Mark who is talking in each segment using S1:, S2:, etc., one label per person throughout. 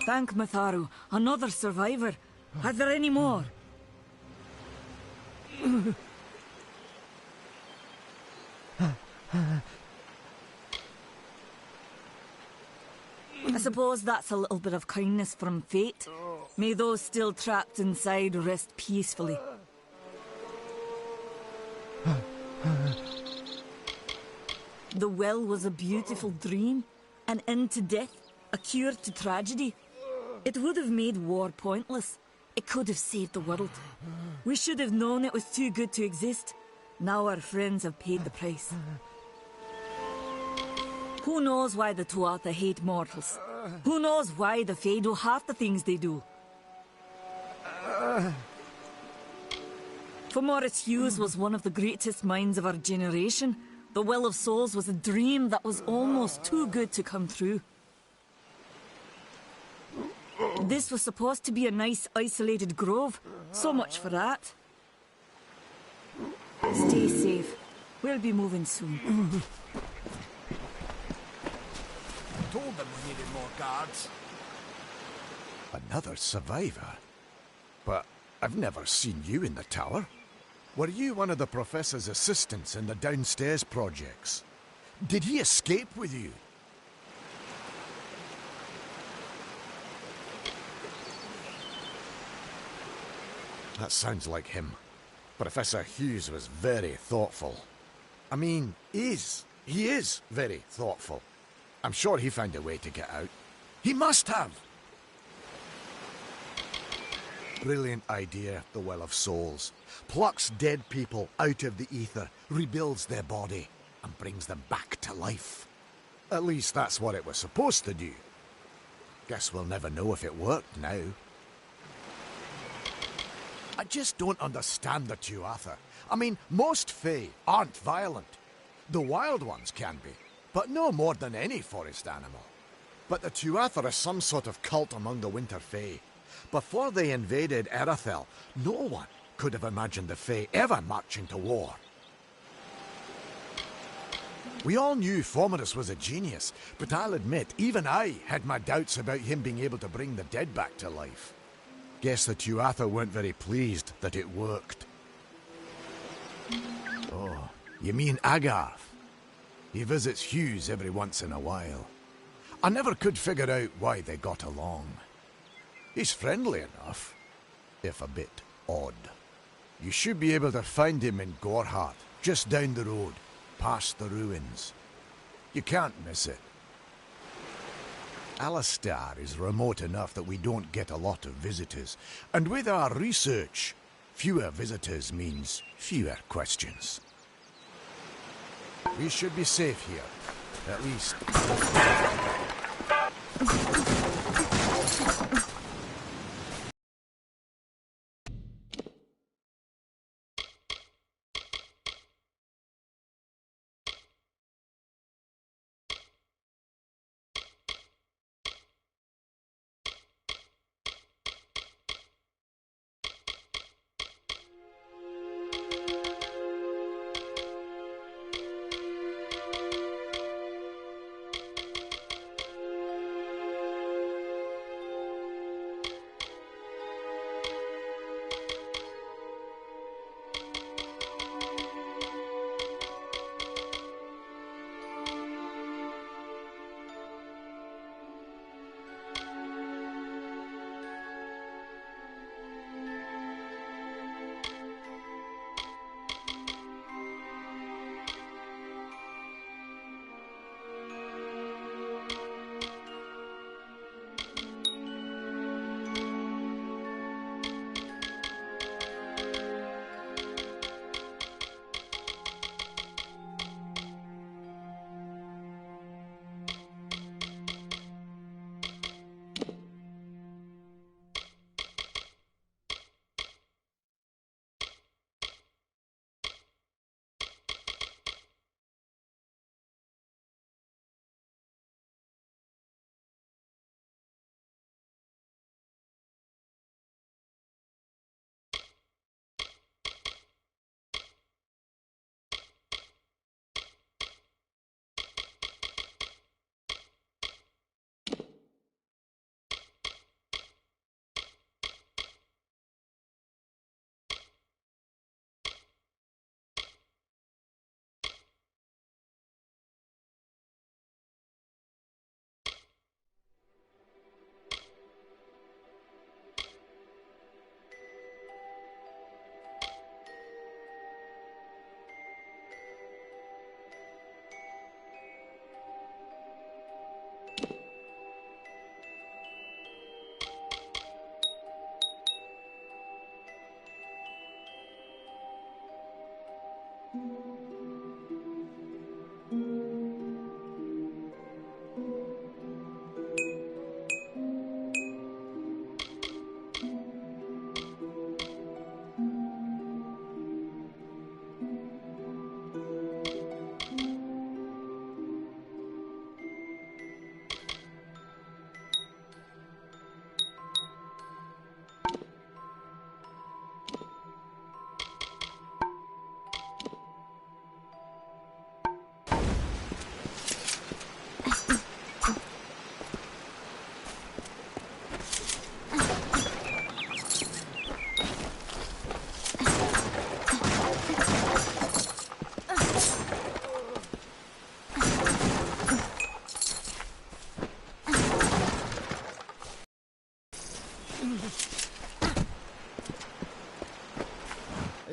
S1: Thank Matharu, another survivor. Are there any more? I suppose that's a little bit of kindness from fate. May those still trapped inside rest peacefully. The well was a beautiful dream, an end to death, a cure to tragedy. It would have made war pointless. It could have saved the world. We should have known it was too good to exist. Now our friends have paid the price. Who knows why the Tuatha hate mortals? Who knows why the Fae do half the things they do? For Morris Hughes was one of the greatest minds of our generation. The Well of Souls was a dream that was almost too good to come true. This was supposed to be a nice, isolated grove. So much for that. Stay safe. We'll be moving soon.
S2: Told them we needed more guards.
S3: Another survivor? But I've never seen you in the tower. Were you one of the Professor's assistants in the downstairs projects? Did he escape with you? That sounds like him. Professor Hughes was very thoughtful. I mean, he is very thoughtful. I'm sure he found a way to get out. He must have! Brilliant idea, the Well of Souls. Plucks dead people out of the ether, rebuilds their body, and brings them back to life. At least that's what it was supposed to do. Guess we'll never know if it worked now. I just don't understand the Tuatha. I mean, most Fae aren't violent. The wild ones can be, but no more than any forest animal. But the Tuatha are some sort of cult among the Winter Fae. Before they invaded Erythel, no one could have imagined the Fae ever marching to war. We all knew Fomerus was a genius, but I'll admit, even I had my doubts about him being able to bring the dead back to life. Guess the Tuatha weren't very pleased that it worked. Oh, you mean Agarth? He visits Hughes every once in a while. I never could figure out why they got along. He's friendly enough, if a bit odd. You should be able to find him in Gorhart, just down the road, past the ruins. You can't miss it. Alistair is remote enough that we don't get a lot of visitors, and with our research, fewer visitors means fewer questions. We should be safe here, at least.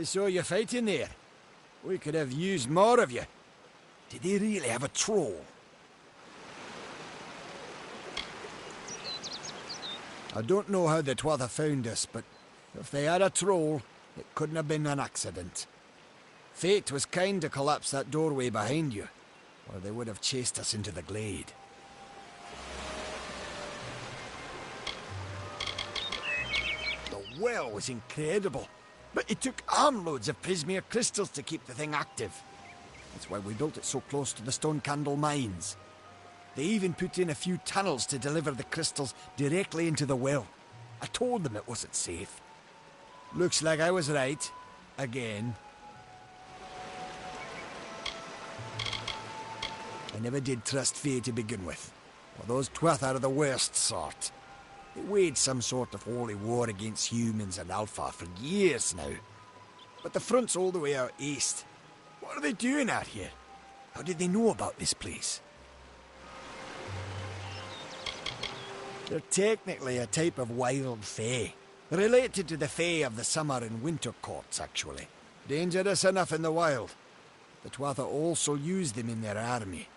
S2: I saw you fighting there. We could have used more of you. Did they really have a troll? I don't know how the Twatha found us, but if they had a troll, it couldn't have been an accident. Fate was kind to collapse that doorway behind you, or they would have chased us into the glade. The well was incredible, but it took armloads of Prismere crystals to keep the thing active. That's why we built it so close to the Stone Candle mines. They even put in a few tunnels to deliver the crystals directly into the well. I told them it wasn't safe. Looks like I was right. Again. I never did trust Fae to begin with. Well, those Twatha are the worst sort. They waged some sort of holy war against humans and Alpha for years now. But the front's all the way out east. What are they doing out here? How did they know about this place? They're technically a type of wild Fae. Related to the Fae of the summer and winter courts, actually. Dangerous enough in the wild. The Twatha also use them in their army.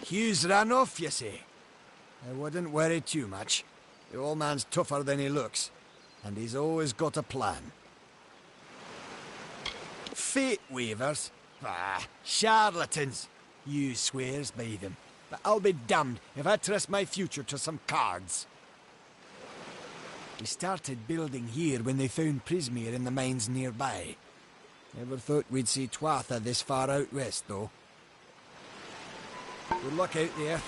S2: Hughes ran off, you say? I wouldn't worry too much. The old man's tougher than he looks, and he's always got a plan. Fate weavers? Ah, charlatans. Hughes swears by them. But I'll be damned if I trust my future to some cards. We started building here when they found Prismere in the mines nearby. Never thought we'd see Twatha this far out west, though. Good luck out there.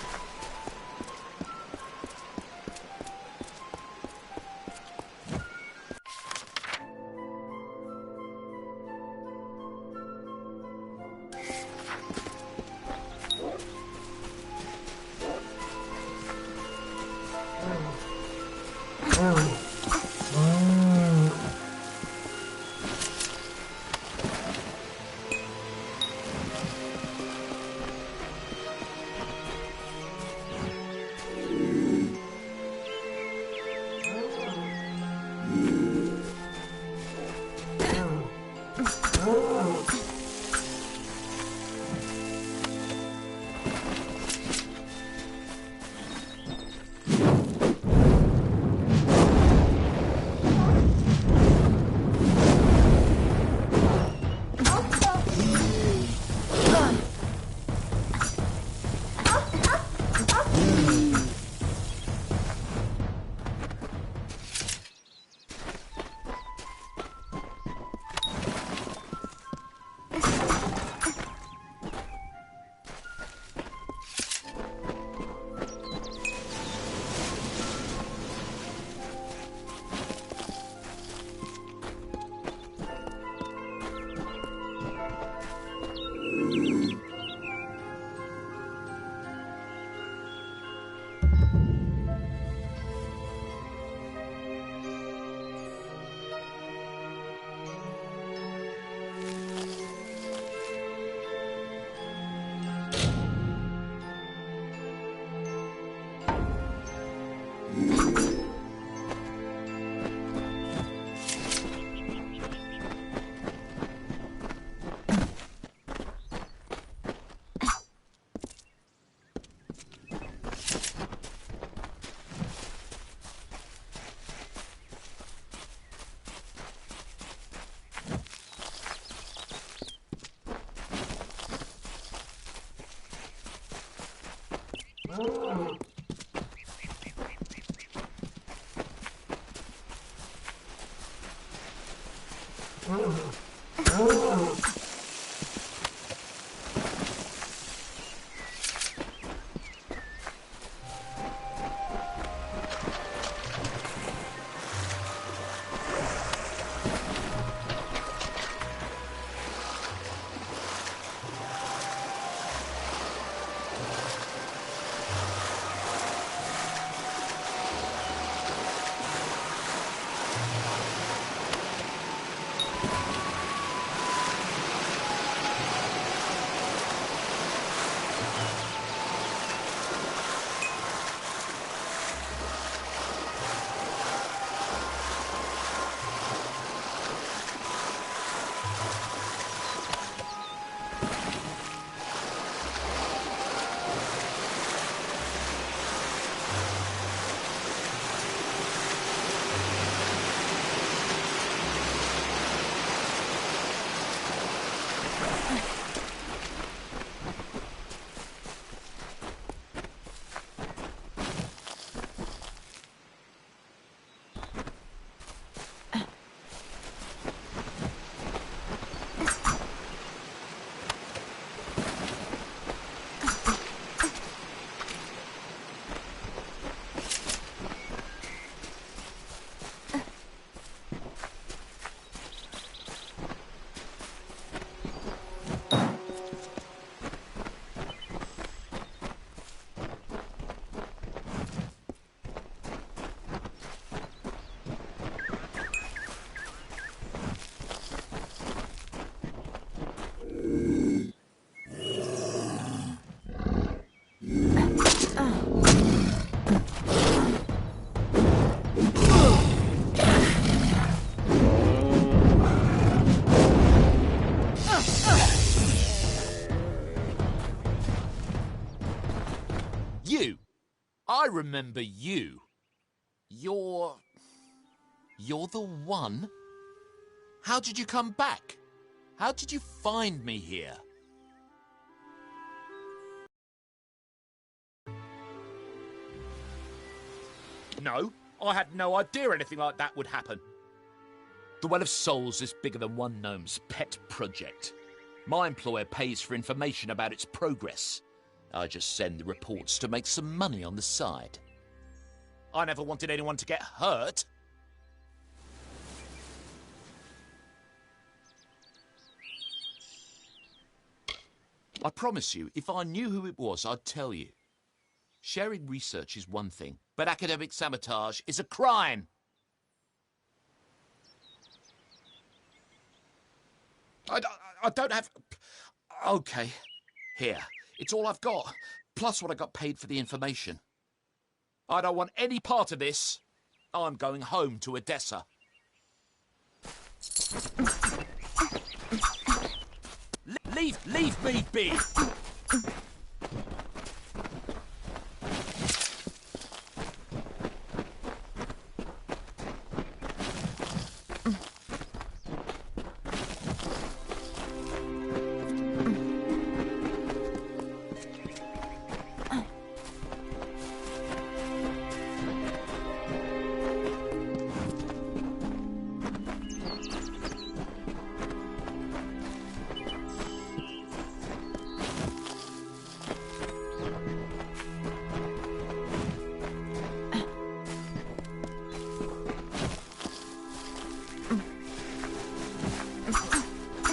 S4: You! I remember you. You're the one? How did you come back? How did you find me here? No, I had no idea anything like that would happen. The Well of Souls is bigger than one gnome's pet project. My employer pays for information about its progress. I just send the reports to make some money on the side. I never wanted anyone to get hurt. I promise you, if I knew who it was, I'd tell you. Sharing research is one thing, but academic sabotage is a crime. I don't have... Okay, here. It's all I've got, plus what I got paid for the information. I don't want any part of this. I'm going home to Odessa. Leave me be!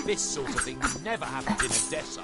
S4: This sort of thing never happened in Odessa.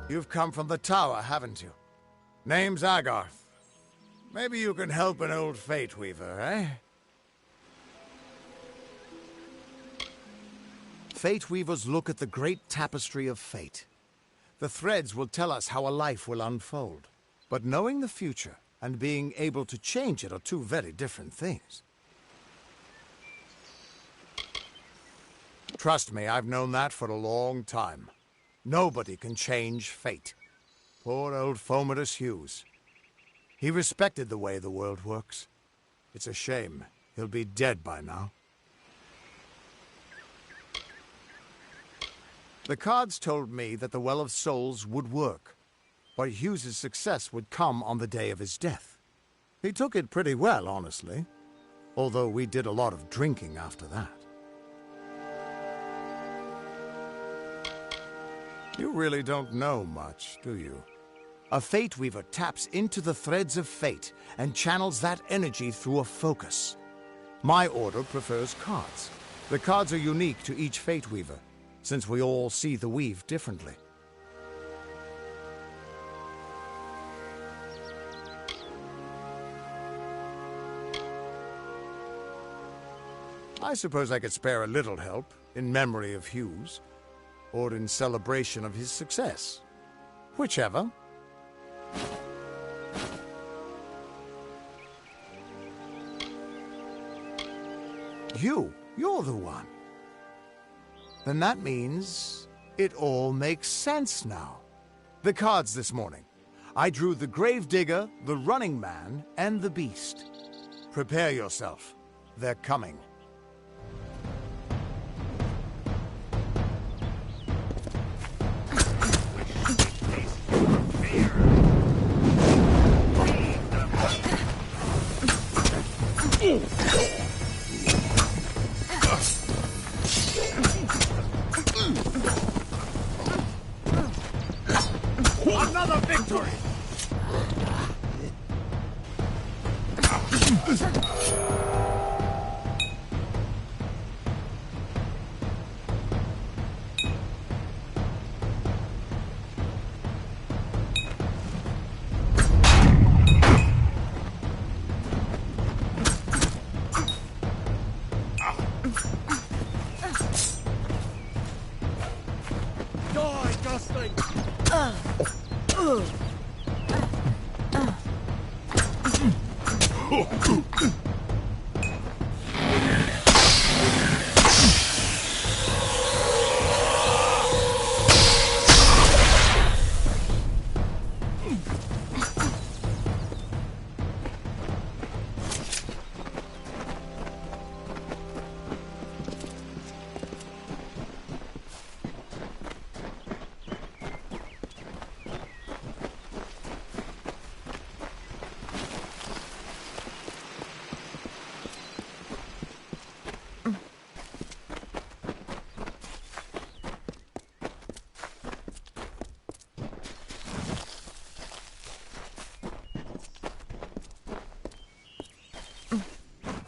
S3: You've come from the tower, haven't you? Name's Agarth. Maybe you can help an old Fate Weaver, eh? Fate Weavers look at the great tapestry of fate. The threads will tell us how a life will unfold. But knowing the future and being able to change it are two very different things. Trust me, I've known that for a long time. Nobody can change fate. Poor old Fomerus Hughes. He respected the way the world works. It's a shame. He'll be dead by now. The cards told me that the Well of Souls would work, but Hughes's success would come on the day of his death. He took it pretty well, honestly, although we did a lot of drinking after that. You really don't know much, do you? A Fate Weaver taps into the threads of fate and channels that energy through a focus. My order prefers cards. The cards are unique to each Fate Weaver, since we all see the weave differently. I suppose I could spare a little help in memory of Hughes, or in celebration of his success. Whichever. You're the one. Then that means it all makes sense now. The cards this morning. I drew the Gravedigger, the Running Man, and the Beast. Prepare yourself. They're coming.
S2: Another victory! Die, Gosling!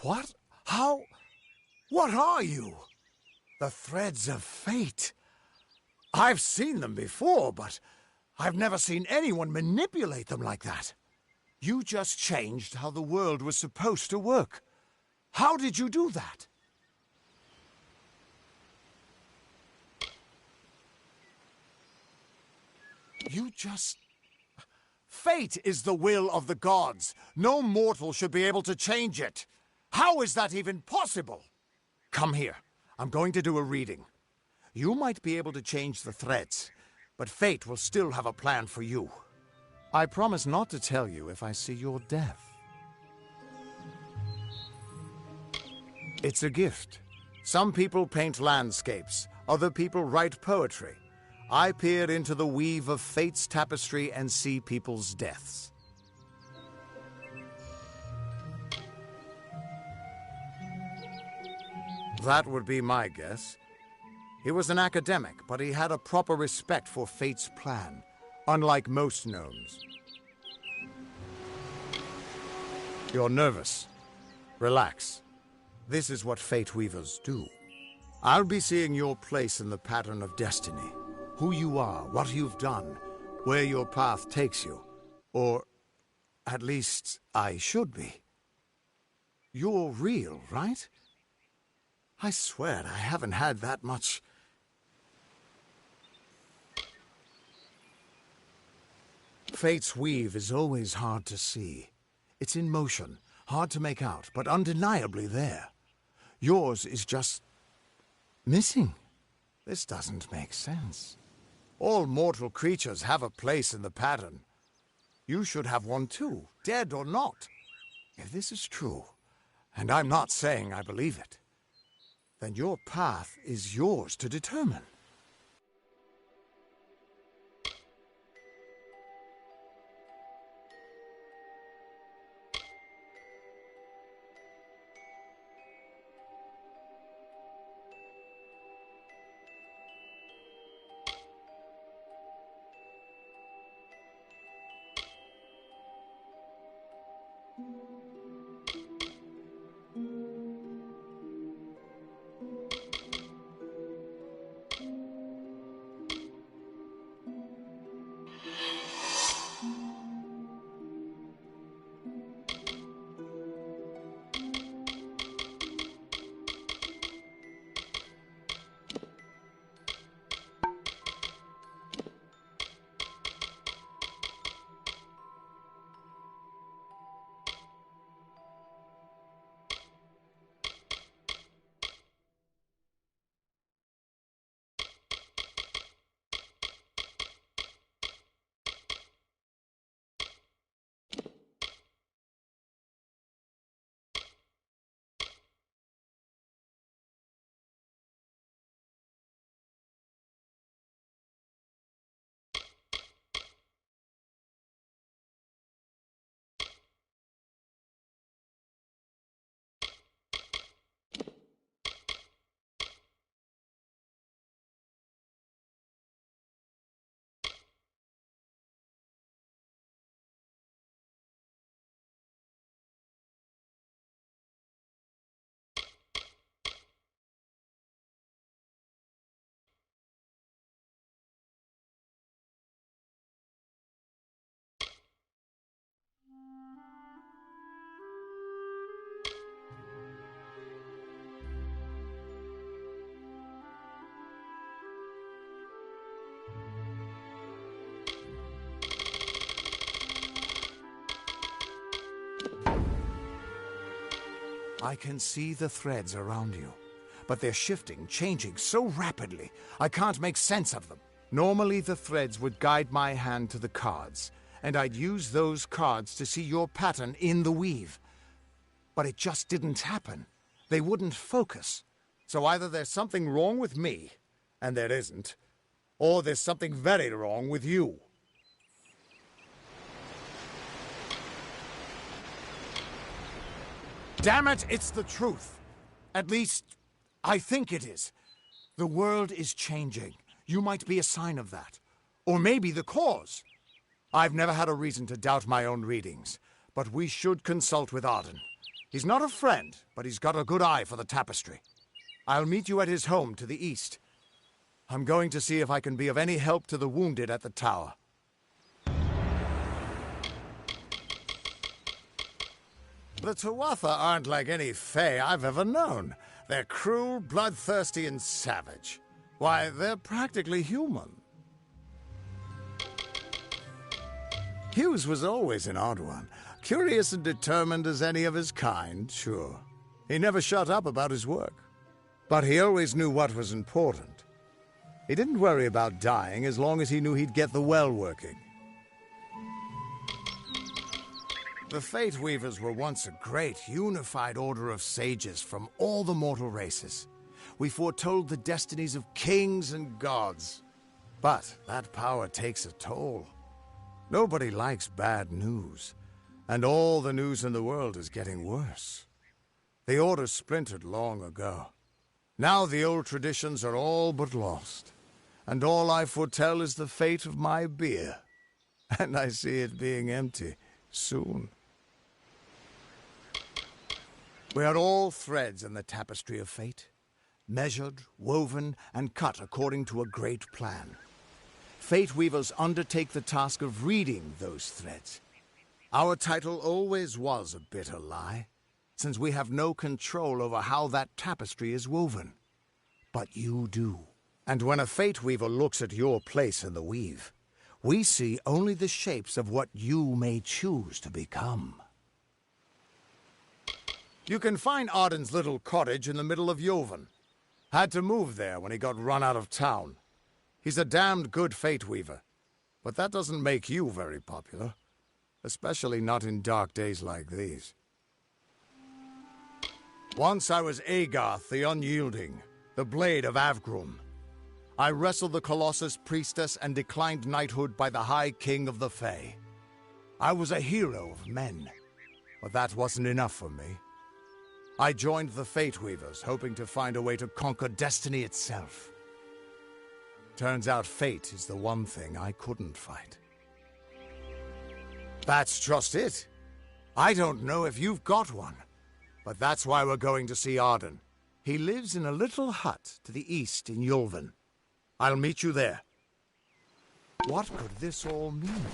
S2: What? How? What are you? The threads of fate. I've seen them before, but I've never seen anyone manipulate them like that. You just changed how the world was supposed to work. How did you do that? You just... Fate is the will of the gods. No mortal should be able to change it. How is that even possible? Come here. I'm going to do a reading. You might be able to change the threads, but fate will still have a plan for you. I promise not to tell you if I see your death. It's a gift. Some people paint landscapes, other people write poetry. I peer into the weave of fate's tapestry and see people's deaths. That would be my guess. He was an academic, but he had a proper respect for fate's plan, unlike most gnomes. You're nervous. Relax. This is what Fate Weavers do. I'll be seeing your place in the pattern of destiny. Who you are, what you've done, where your path takes you. Or, at least, I should be. You're real, right? I swear I haven't had that much... Fate's weave is always hard to see. It's in motion, hard to make out, but undeniably there. Yours is just... missing. This doesn't make sense. All mortal creatures have a place in the pattern. You should have one too, dead or not. If this is true, and I'm not saying I believe it, then your path is yours to determine.
S3: I can see the threads around you, but they're shifting, changing so rapidly, I can't make sense of them. Normally the threads would guide my hand to the cards, and I'd use those cards to see your pattern in the weave. But it just didn't happen. They wouldn't focus. So either there's something wrong with me, and there isn't, or there's something very wrong with you. Damn it, it's the truth. At least, I think it is. The world is changing. You might be a sign of that. Or maybe the cause. I've never had a reason to doubt my own readings, but we should consult with Arden. He's not a friend, but he's got a good eye for the tapestry. I'll meet you at his home to the east. I'm going to see if I can be of any help to the wounded at the tower. The Tuatha aren't like any Fae I've ever known. They're cruel, bloodthirsty, and savage. Why, they're practically human. Hughes was always an odd one. Curious and determined as any of his kind, sure. He never shut up about his work. But he always knew what was important. He didn't worry about dying as long as he knew he'd get the well working. The Fate Weavers were once a great, unified order of sages from all the mortal races. We foretold the destinies of kings and gods. But that power takes a toll. Nobody likes bad news, and all the news in the world is getting worse. The order splintered long ago. Now the old traditions are all but lost, and all I foretell is the fate of my beer. And I see it being empty soon. We are all threads in the tapestry of fate, measured, woven, and cut according to a great plan. Fate Weavers undertake the task of reading those threads. Our title always was a bitter lie, since we have no control over how that tapestry is woven. But you do. And when a Fate Weaver looks at your place in the weave, we see only the shapes of what you may choose to become. You can find Arden's little cottage in the middle of Yovan. Had to move there when he got run out of town. He's a damned good Fate Weaver, but that doesn't make you very popular. Especially not in dark days like these. Once I was Agarth the Unyielding, the Blade of Avgrum. I wrestled the Colossus Priestess and declined knighthood by the High King of the Fae. I was a hero of men, but that wasn't enough for me. I joined the Fate Weavers, hoping to find a way to conquer destiny itself. Turns out fate is the one thing I couldn't fight. That's just it. I don't know if you've got one, but that's why we're going to see Arden. He lives in a little hut to the east in Yulven. I'll meet you there. What could this all mean?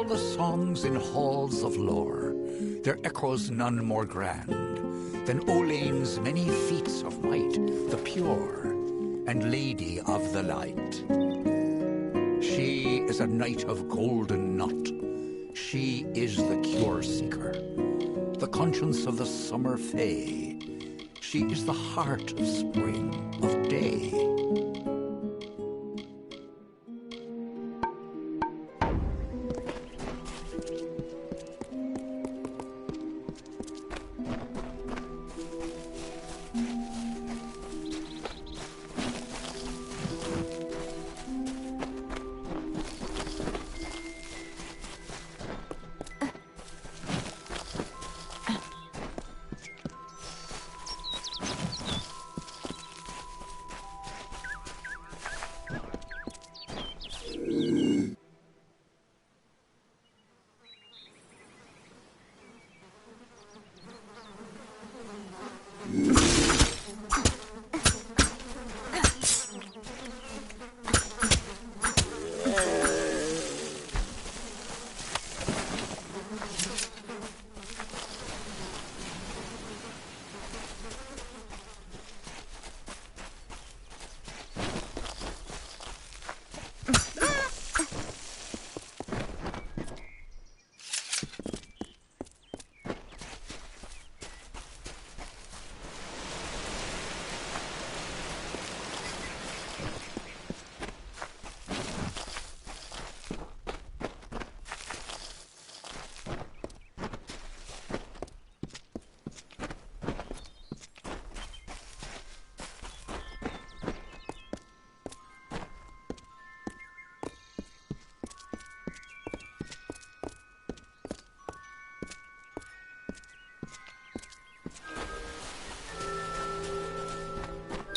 S5: all the songs in halls of lore, there echoes none more grand than Olane's many feats of might, the pure and lady of the light. She is a knight of golden knot. She is the cure seeker, the conscience of the summer fae. She is the heart of spring, of day.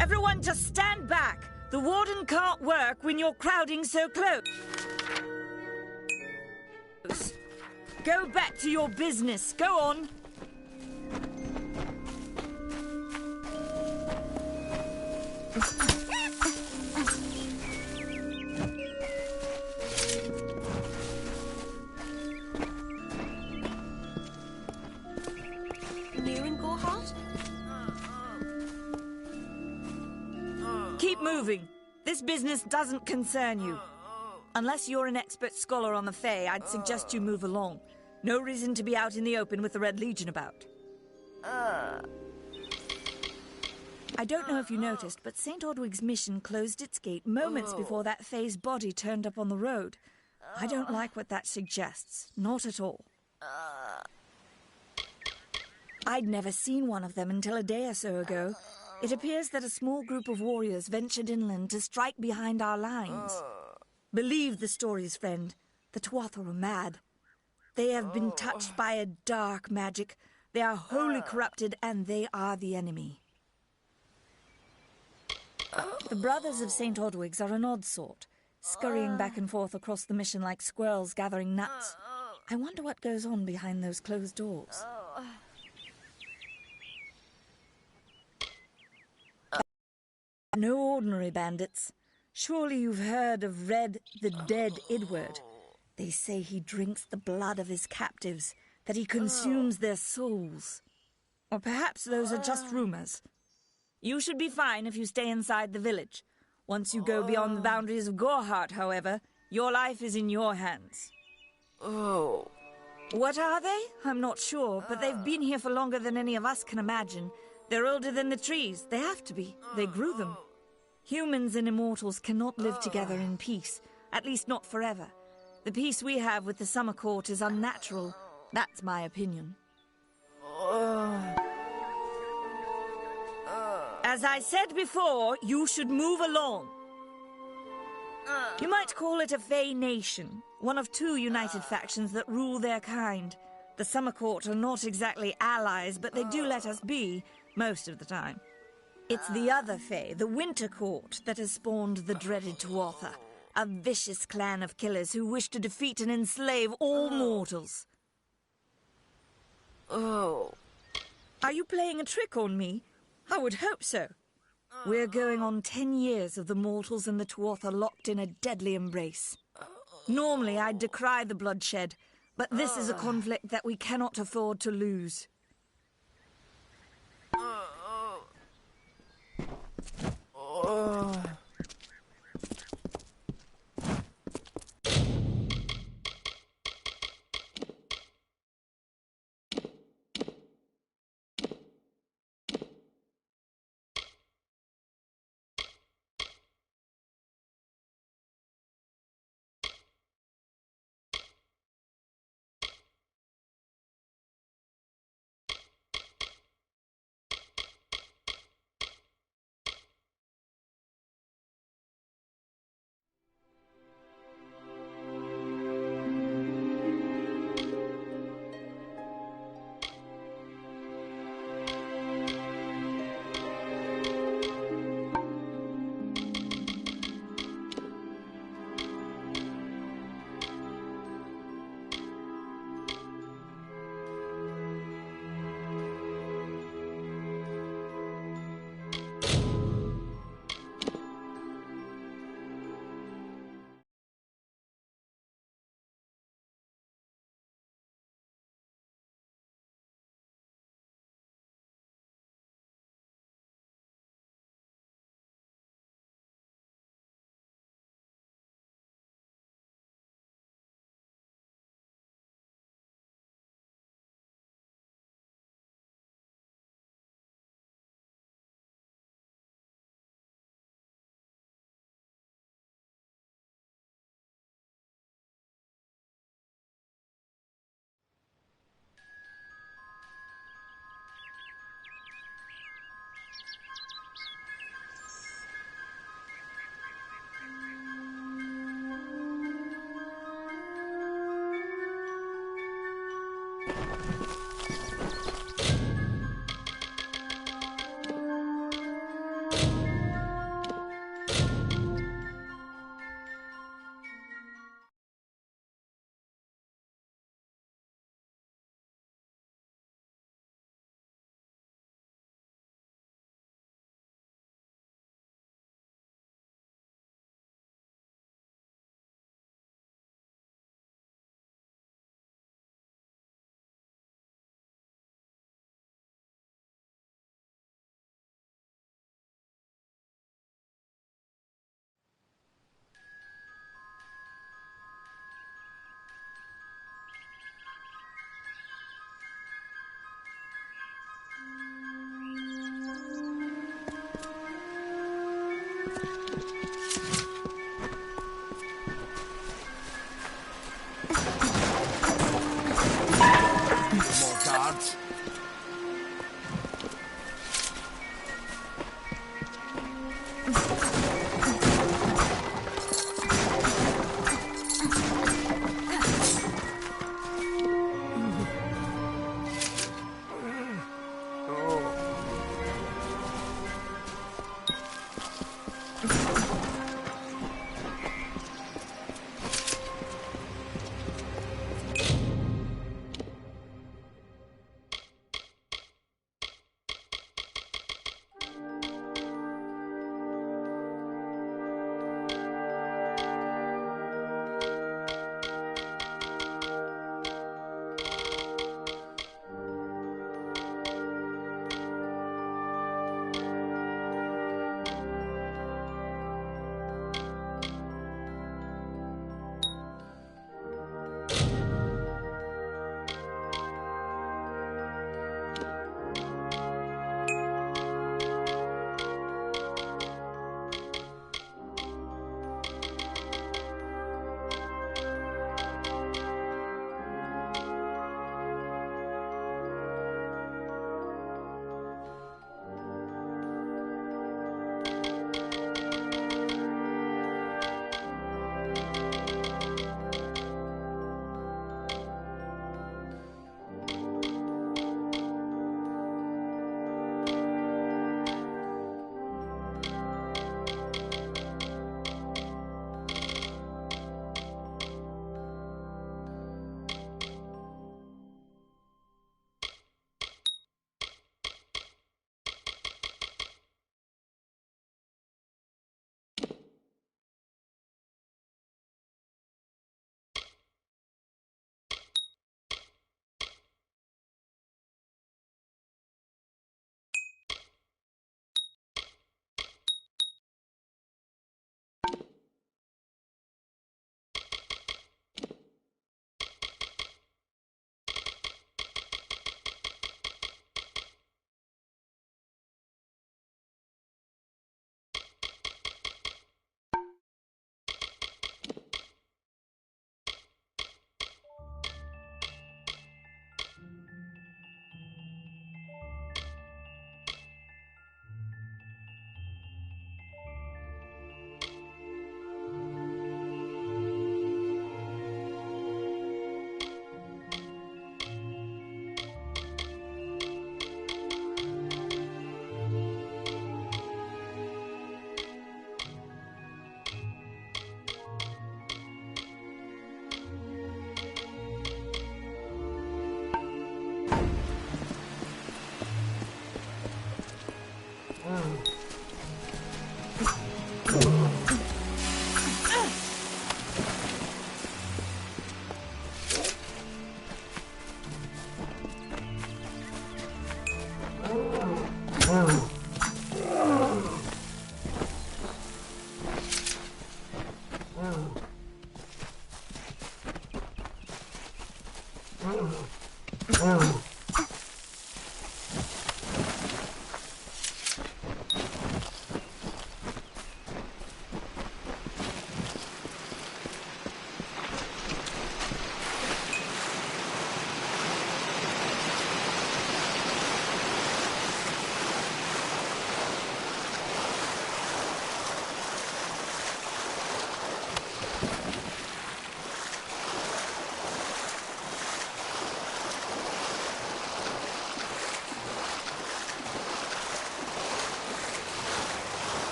S1: Everyone just stand back. The warden can't work when you're crowding so close. Go back to your business. Go on. Keep moving. This business doesn't concern you. Unless you're an expert scholar on the Fae, I'd suggest you move along. No reason to be out in the open with the Red Legion about. I don't know if you noticed, but St. Ordwig's mission closed its gate moments before that Fae's body turned up on the road. I don't like what that suggests. Not at all. I'd never seen one of them until a day or so ago. It appears that a small group of warriors ventured inland to strike behind our lines. Believe the stories, friend. The Tuatha are mad. They have been touched by a dark magic. They are wholly corrupted, and they are the enemy. The Brothers of St. Ordwig's are an odd sort, scurrying back and forth across the mission like squirrels gathering nuts. I wonder what goes on behind those closed doors. No ordinary bandits. Surely you've heard of Red, the dead Edward. They say he drinks the blood of his captives, that he consumes their souls. Or perhaps those are just rumors. You should be fine if you stay inside the village. Once you go beyond the boundaries of Gorhart, however, your life is in your hands. What are they? I'm not sure, but they've been here for longer than any of us can imagine. They're older than the trees. They have to be. They grew them. Humans and immortals cannot live together in peace, at least not forever. The peace we have with the Summer Court is unnatural. That's my opinion. As I said before, you should move along. You might call it a Fae nation, one of two united factions that rule their kind. The Summer Court are not exactly allies, but they do let us be, most of the time. It's the other Fae, the Winter Court, that has spawned the dreaded Tuatha, a vicious clan of killers who wish to defeat and enslave all mortals. Are you playing a trick on me? I would hope so. We're going on 10 years of the mortals and the Tuatha locked in a deadly embrace. Normally, I'd decry the bloodshed, but this is a conflict that we cannot afford to lose.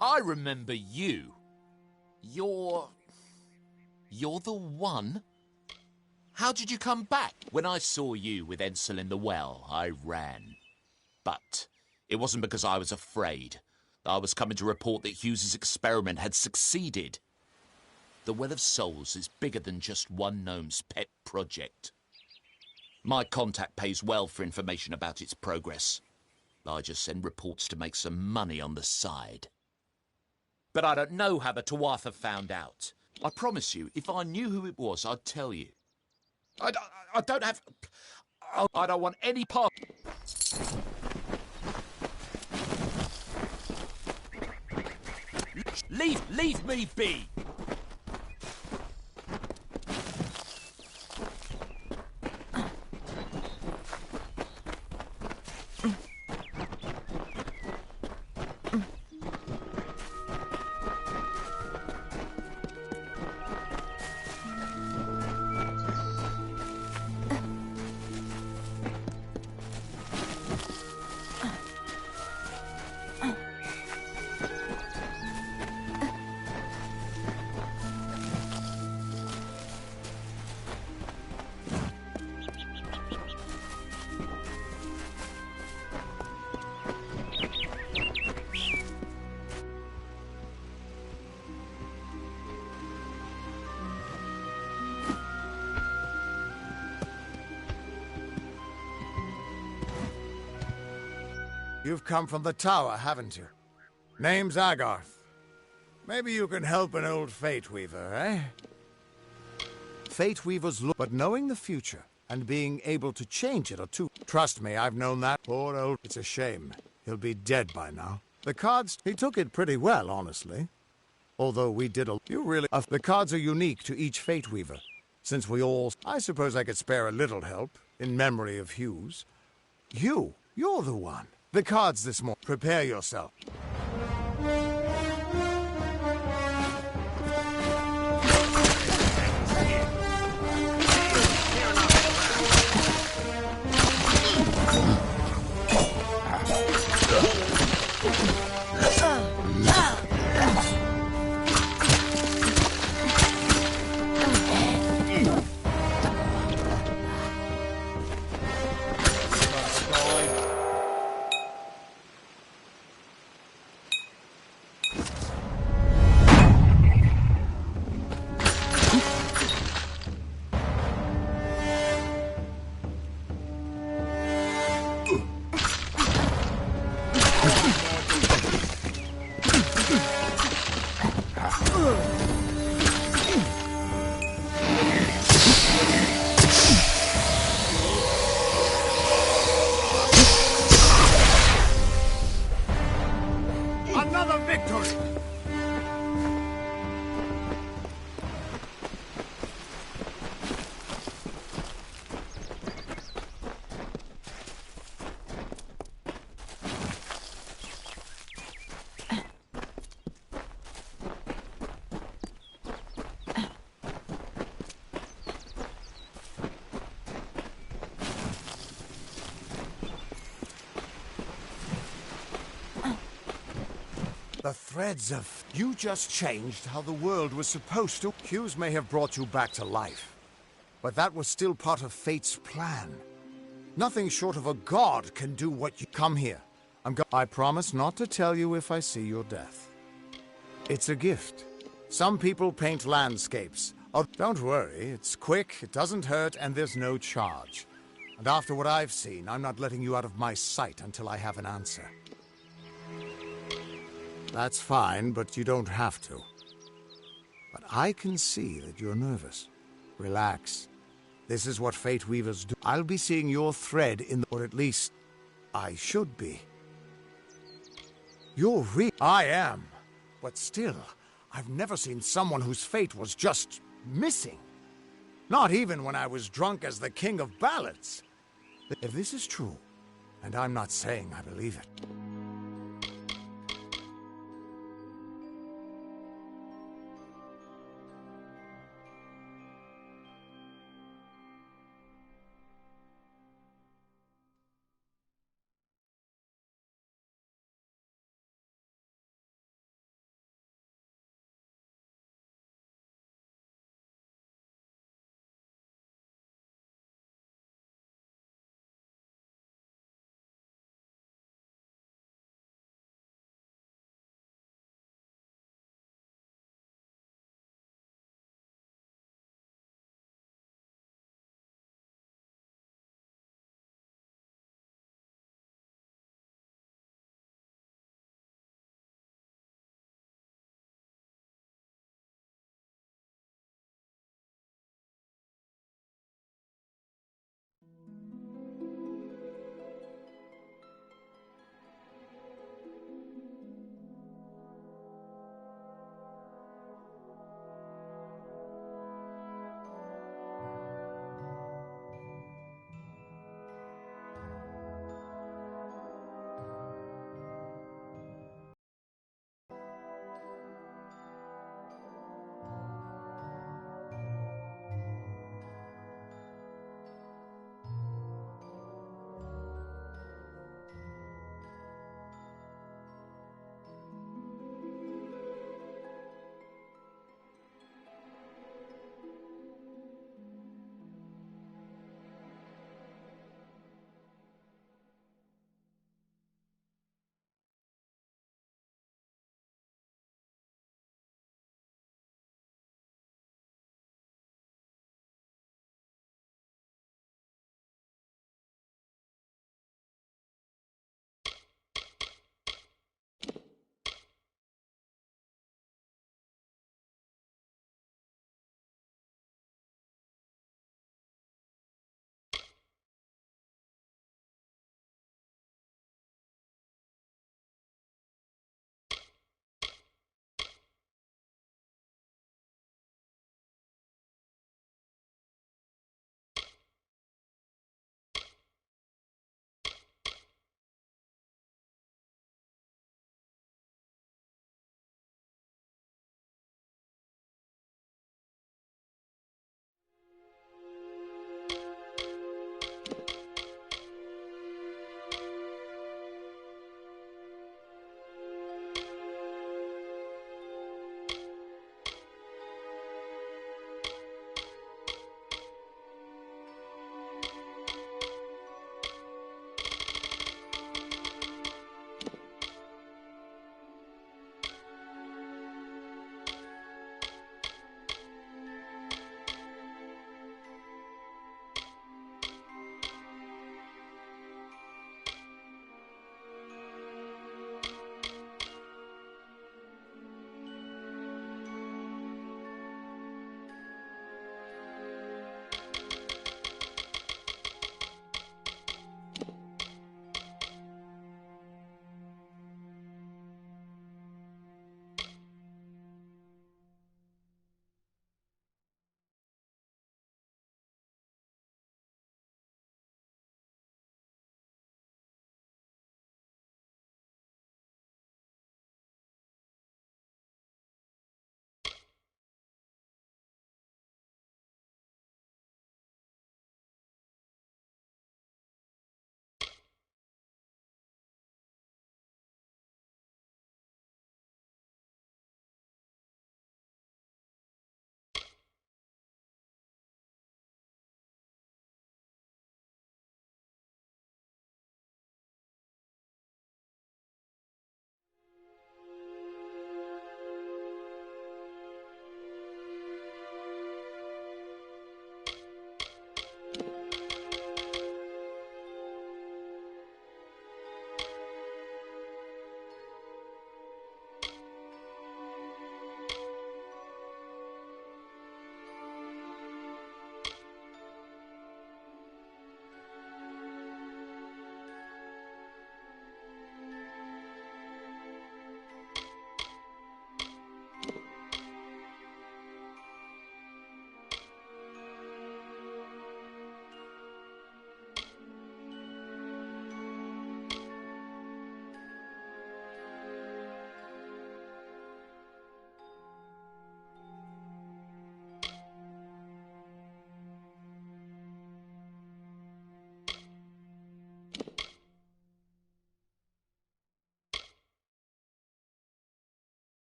S4: I remember you. You're the one? How did you come back? When I saw you with Ensel in the well, I ran. But it wasn't because I was afraid. I was coming to report that Hughes's experiment had succeeded. The Well of Souls is bigger than just one gnome's pet project. My contact pays well for information about its progress. I just send reports to make some money on the side. But I don't know how the Tuatha found out. I promise you, if I knew who it was, I'd tell you. I don't have... I don't want any part... Leave me be!
S3: You've come from the tower, haven't you? Name's Agarth. Maybe you can help an old Fate Weaver, eh? Fate Weavers look, but knowing the future and being able to change it are two. Trust me, I've known that. Poor old... It's a shame. He'll be dead by now. The cards... He took it pretty well, honestly. Although we did a... You really... The cards are unique to each Fate Weaver. Since we all... I suppose I could spare a little help, in memory of Hughes. You're the one. The cards this morning. Prepare yourself. Another victory! The threads of... You just changed how the world was supposed to... Hughes may have brought you back to life, but that was still part of Fate's plan. Nothing short of a god can do what you... Come here. I promise not to tell you if I see your death. It's a gift. Some people paint landscapes. Oh, don't worry. It's quick, it doesn't hurt, and there's no charge. And after what I've seen, I'm not letting you out of my sight until I have an answer. That's fine, but you don't have to. But I can see that you're nervous. Relax. This is what Fate Weavers do. I'll be seeing your thread in the... Or at least, I should be. You're I am. But still, I've never seen someone whose fate was just missing. Not even when I was drunk as the King of Ballads. If this is true, and I'm not saying I believe it...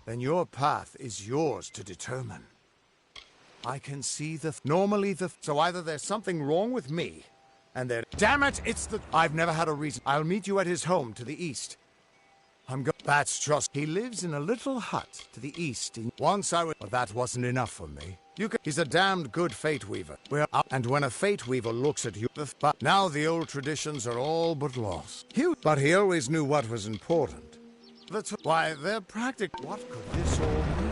S3: then your path is yours to determine. I can see so either there's something wrong with me, and damn it, I've never had a reason. I'll meet you at his home to the east. That's just, he lives in a little hut to the east. Once I was, but that wasn't enough for me. He's a damned good fate weaver. And when a fate weaver looks at you, but now the old traditions are all but lost. But he always knew what was important. That's why they're practical. What could this all mean?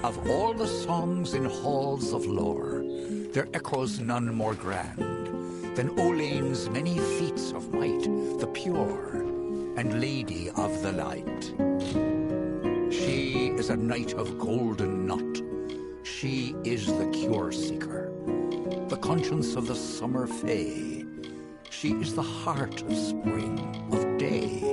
S5: Of all the songs in halls of lore, there echoes none more grand than Olane's many feats of might, the pure and lady of the light. She is a knight of golden knot. She is the cure seeker, the conscience of the summer fae. She is the heart of spring, of day.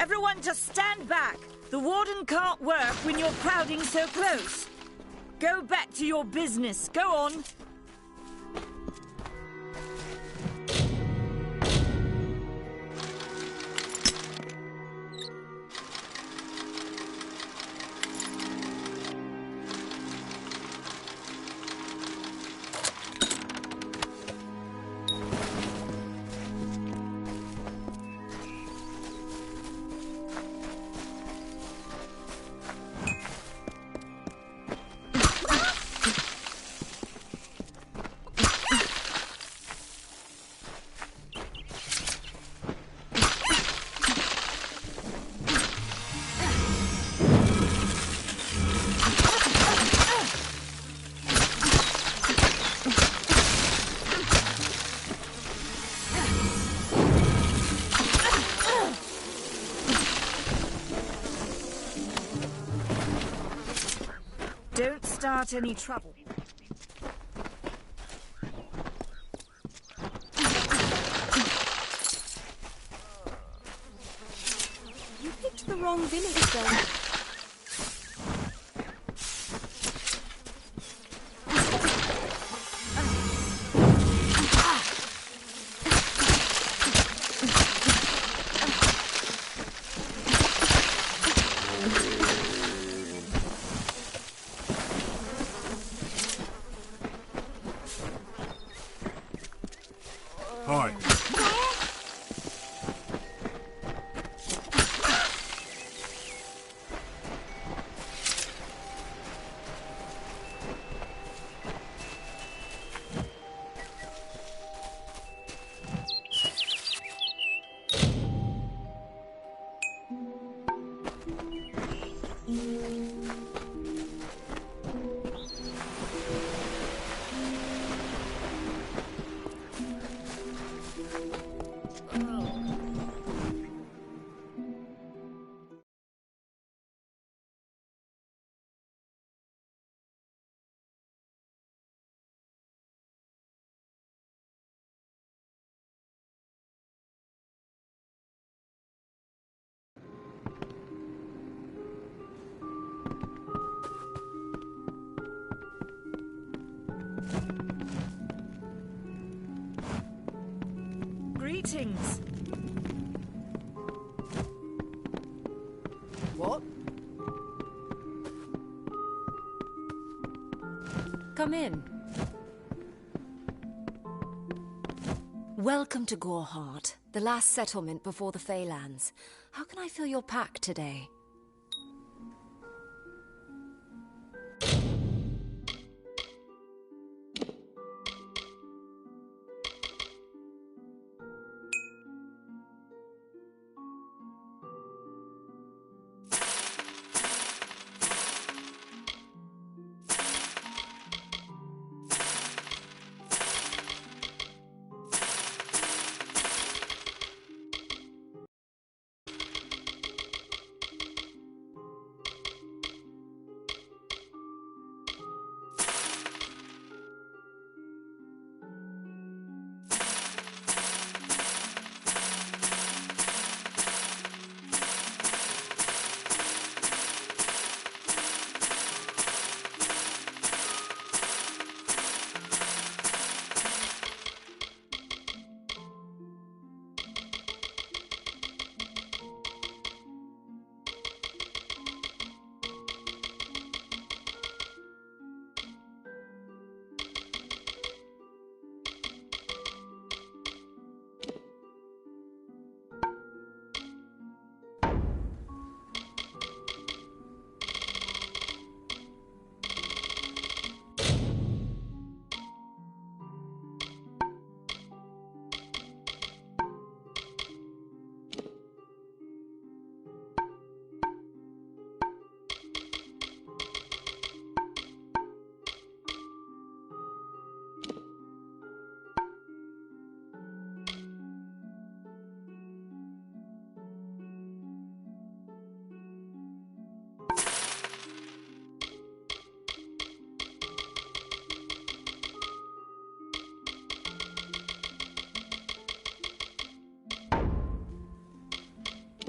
S1: Everyone just stand back. The warden can't work when you're crowding so close. Go back to your business. Go on. not any trouble.
S6: You picked the wrong village, though.
S7: Hi.
S1: Greetings.
S6: What? Come in. Welcome to Goreheart, the last settlement before the Feylands. How can I fill your pack today?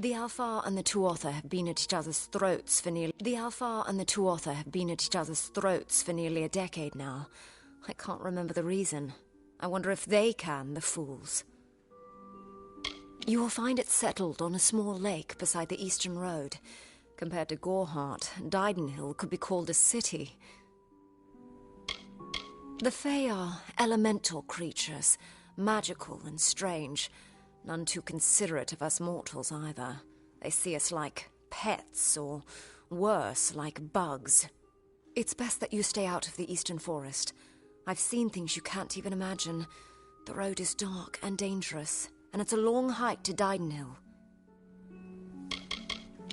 S6: The Alfar and the Tuatha have been at each other's throats for nearly... a decade now. I can't remember the reason. I wonder if they can, the fools. You will find it settled on a small lake beside the Eastern Road. Compared to Goreheart, Didenhill could be called a city. The Fae are elemental creatures, magical and strange. None too considerate of us mortals either. They see us like pets, or worse, like bugs. It's best that you stay out of the Eastern Forest. I've seen things you can't even imagine. The road is dark and dangerous, and it's a long hike to Didenhill.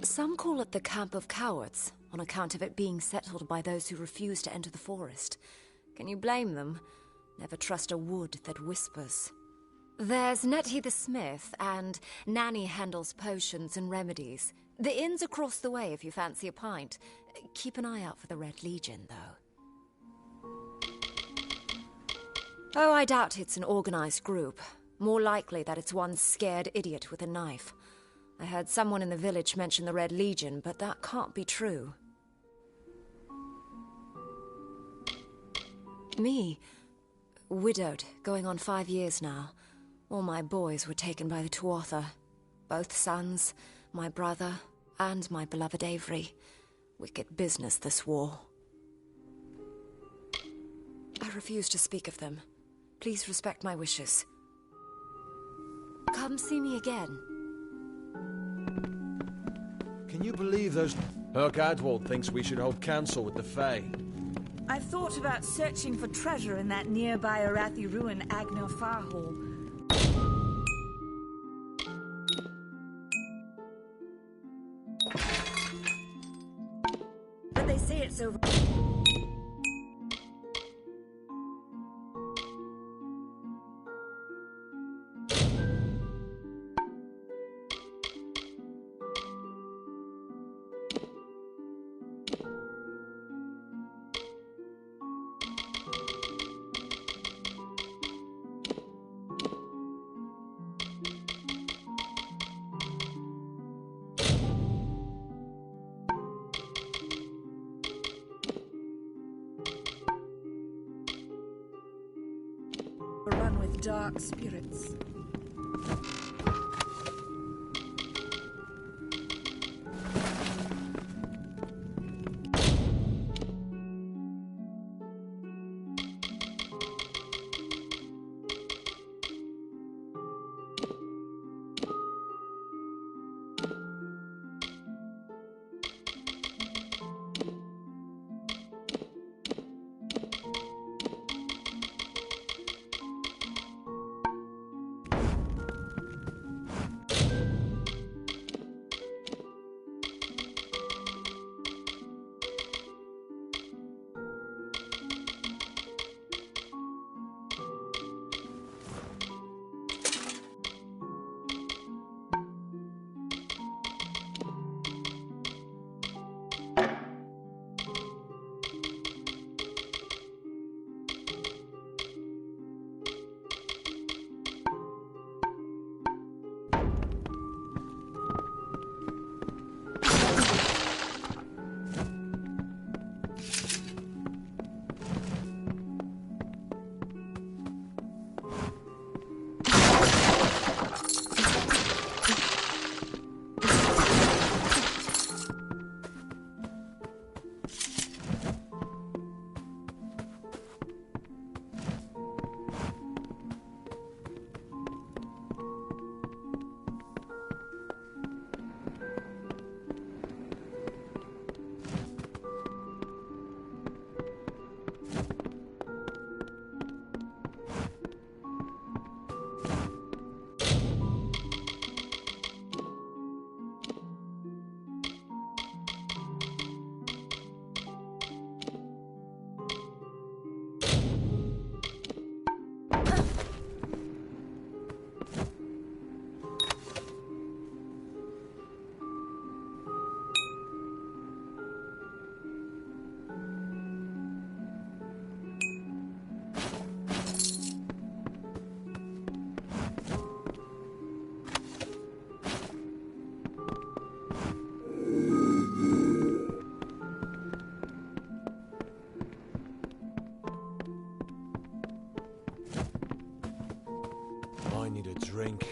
S6: Some call it the Camp of Cowards, on account of it being settled by those who refuse to enter the forest. Can you blame them? Never trust a wood that whispers. There's Nettie the Smith, and Nanny handles potions and remedies. The inn's across the way if you fancy a pint. Keep an eye out for the Red Legion, though. Oh, I doubt it's an organized group. More likely that it's one scared idiot with a knife. I heard someone in the village mention the Red Legion, but that can't be true. Me? Widowed, going on 5 years now. All my boys were taken by the Tuatha. Both sons, my brother, and my beloved Avery. Wicked business, this war. I refuse to speak of them. Please respect my wishes. Come see me again.
S7: Can you believe those... Adwald thinks we should hold council with the Fae.
S1: I've thought about searching for treasure in that nearby Arathi ruin Agner Farhole. But they say it's over... run with dark spirits.
S7: I need a drink.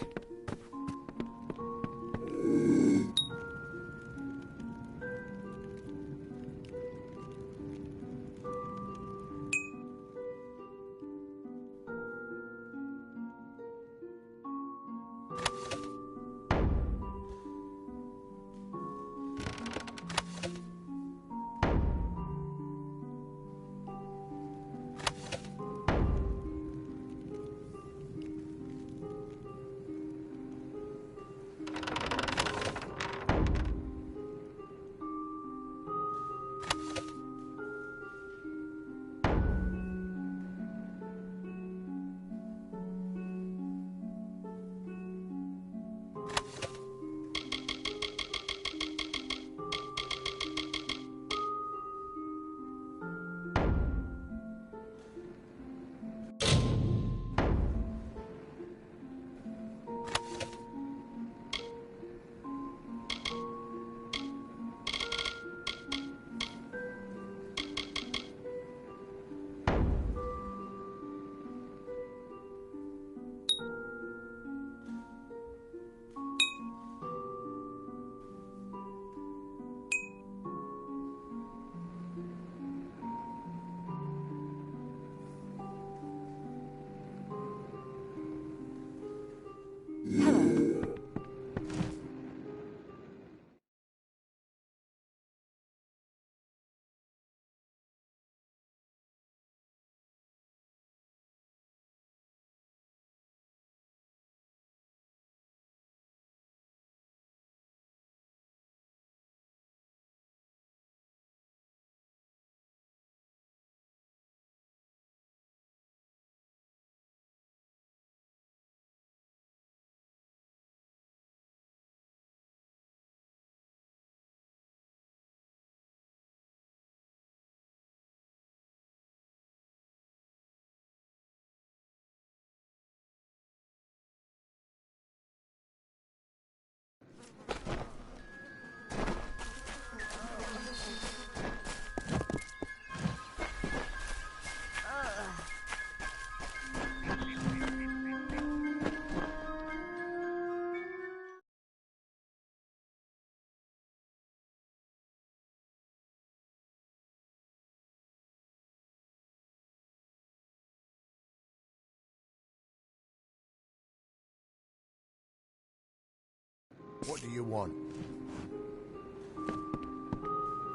S3: What do you want?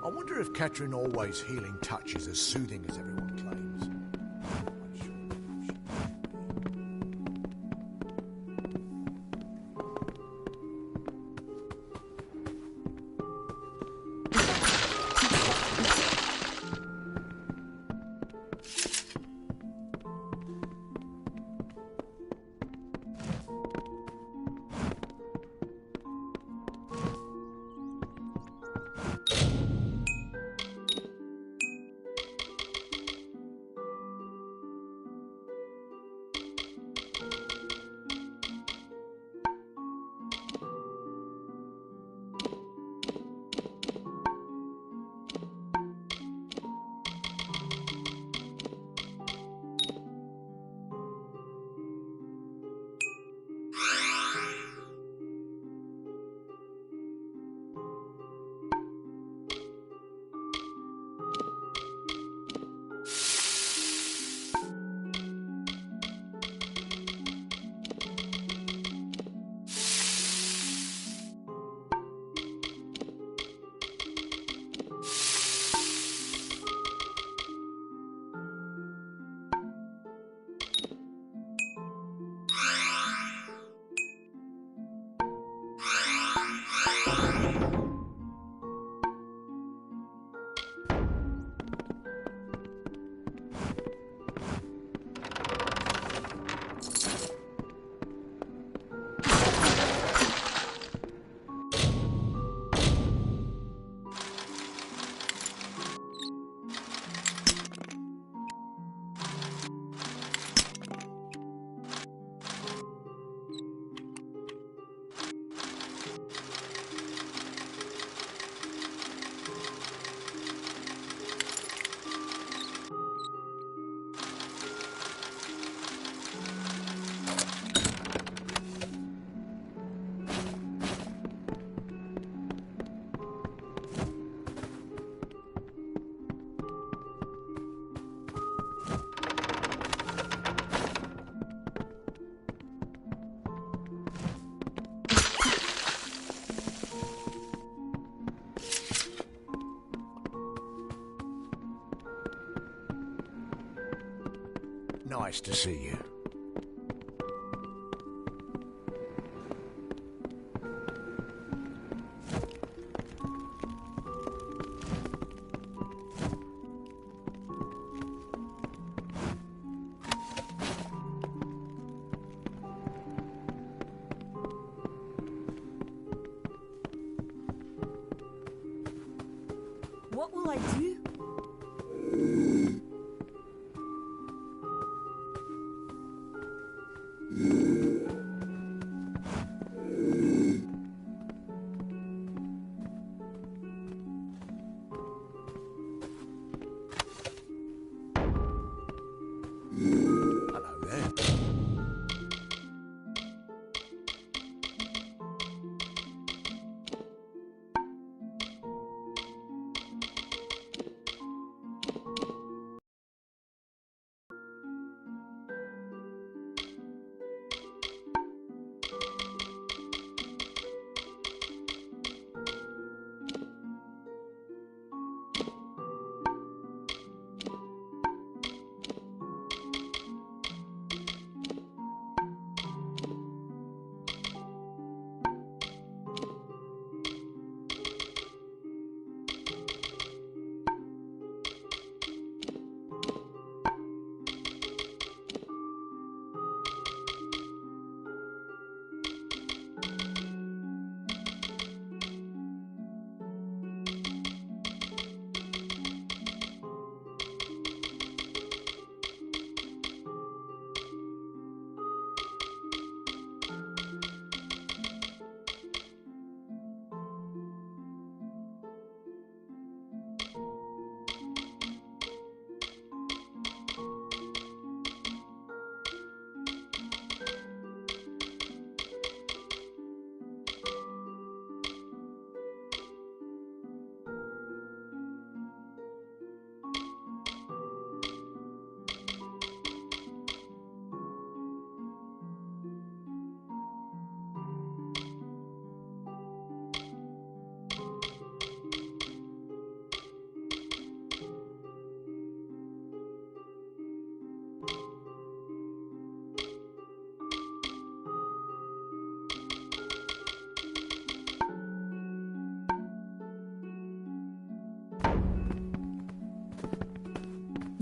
S3: I wonder if Catherine Alway's healing touch is as soothing as everyone claims. Nice to see you.
S1: What will I do?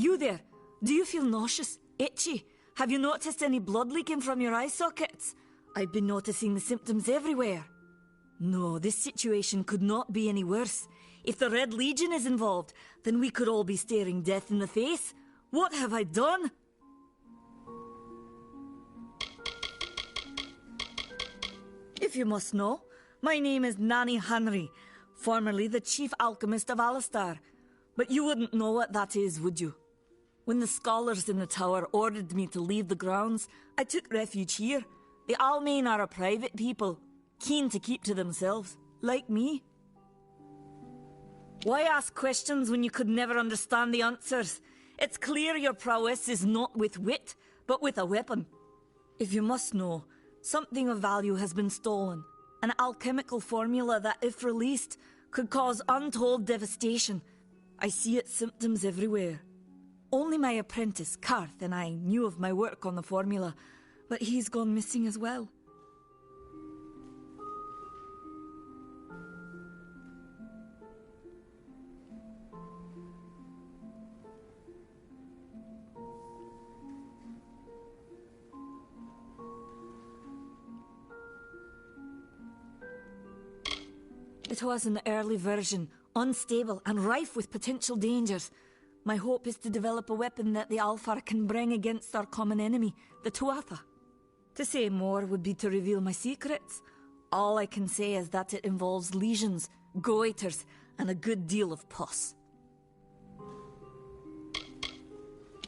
S1: You there? Do you feel nauseous? Itchy? Have you noticed any blood leaking from your eye sockets? I've been noticing the symptoms everywhere. No, this situation could not be any worse. If the Red Legion is involved, then we could all be staring death in the face. What have I done? If you must know, my name is Nani Henry, formerly the Chief Alchemist of Alistar. But you wouldn't know what that is, would you? When the scholars in the tower ordered me to leave the grounds, I took refuge here. The Almain are a private people, keen to keep to themselves, like me. Why ask questions when you could never understand the answers? It's clear your prowess is not with wit, but with a weapon. If you must know, something of value has been stolen. An alchemical formula that, if released, could cause untold devastation. I see its symptoms everywhere. Only my apprentice, Karth, and I knew of my work on the formula, but he's gone missing as well. It was an early version, unstable and rife with potential dangers. My hope is to develop a weapon that the Alfar can bring against our common enemy, the Tuatha. To say more would be to reveal my secrets. All I can say is that it involves lesions, goiters, and a good deal of pus.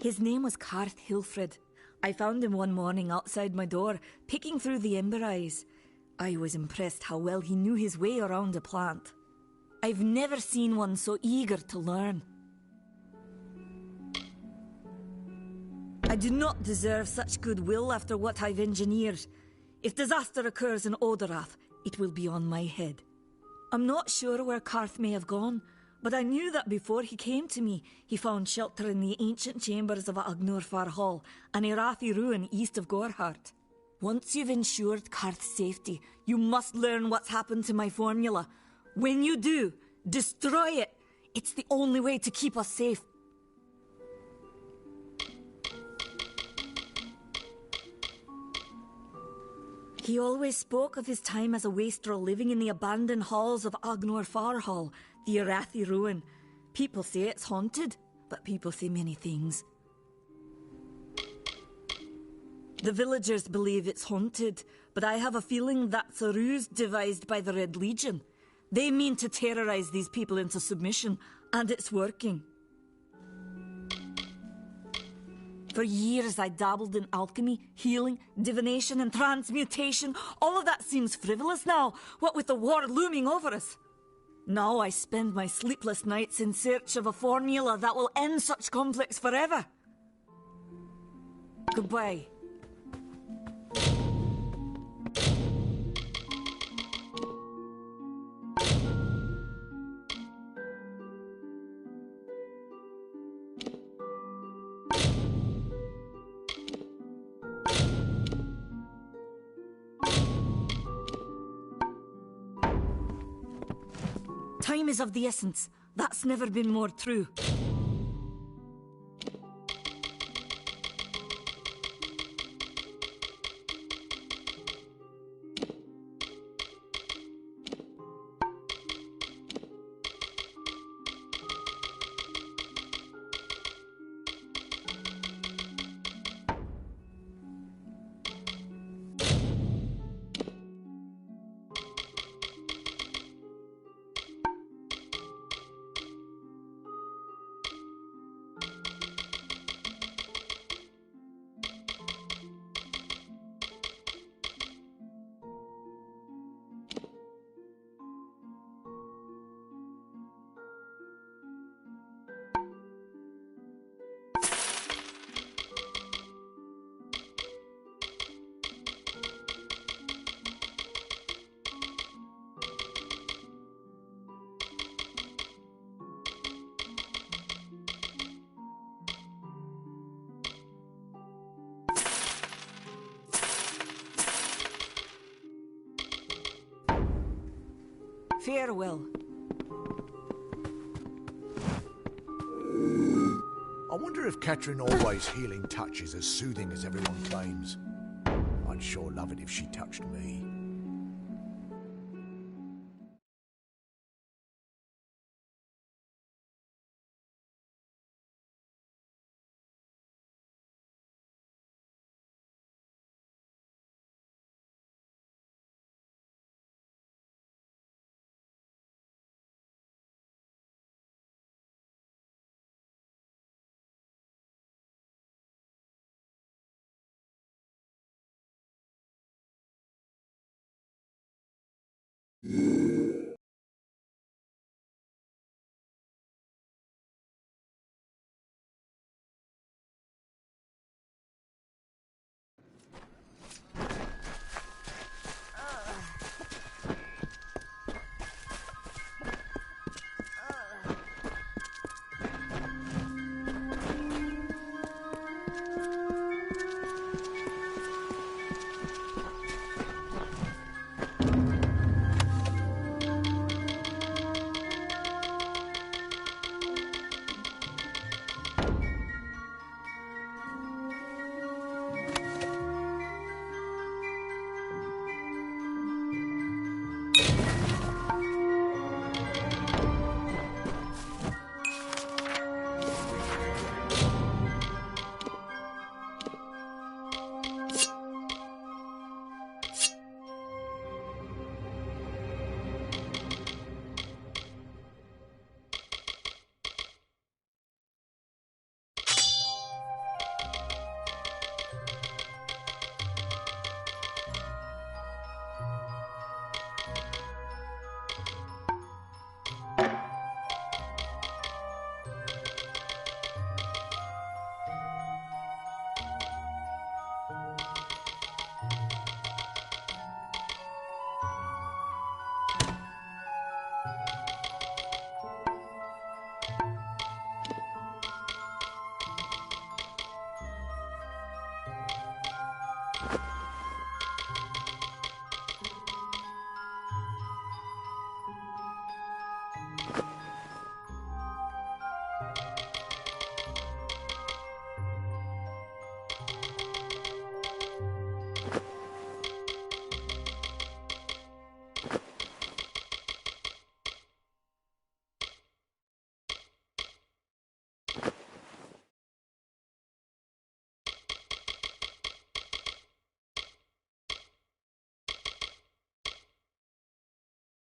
S1: His name was Karth Hilfred. I found him one morning outside my door, picking through the ember eyes. I was impressed how well he knew his way around a plant. I've never seen one so eager to learn. I do not deserve such goodwill after what I've engineered. If disaster occurs in Odorath, it will be on my head. I'm not sure where Karth may have gone, but I knew that before he came to me, he found shelter in the ancient chambers of Agnurfar Hall, an Irathi ruin east of Gorhart. Once you've ensured Karth's safety, you must learn what's happened to my formula. When you do, destroy it. It's the only way to keep us safe. He always spoke of his time as a wastrel living in the abandoned halls of Agnurfar Hall, the Irathi ruin. People say it's haunted, but people say many things. The villagers believe it's haunted, but I have a feeling that's a ruse devised by the Red Legion. They mean to terrorize these people into submission, and it's working. For years I dabbled in alchemy, healing, divination and transmutation. All of that seems frivolous now, what with the war looming over us. Now I spend my sleepless nights in search of a formula that will end such conflicts forever. Goodbye. Time is of the essence. That's never been more true. Farewell.
S3: I wonder wonder if Ketrin always' healing touch is as soothing as everyone claims. I'd sure love it if she touched me.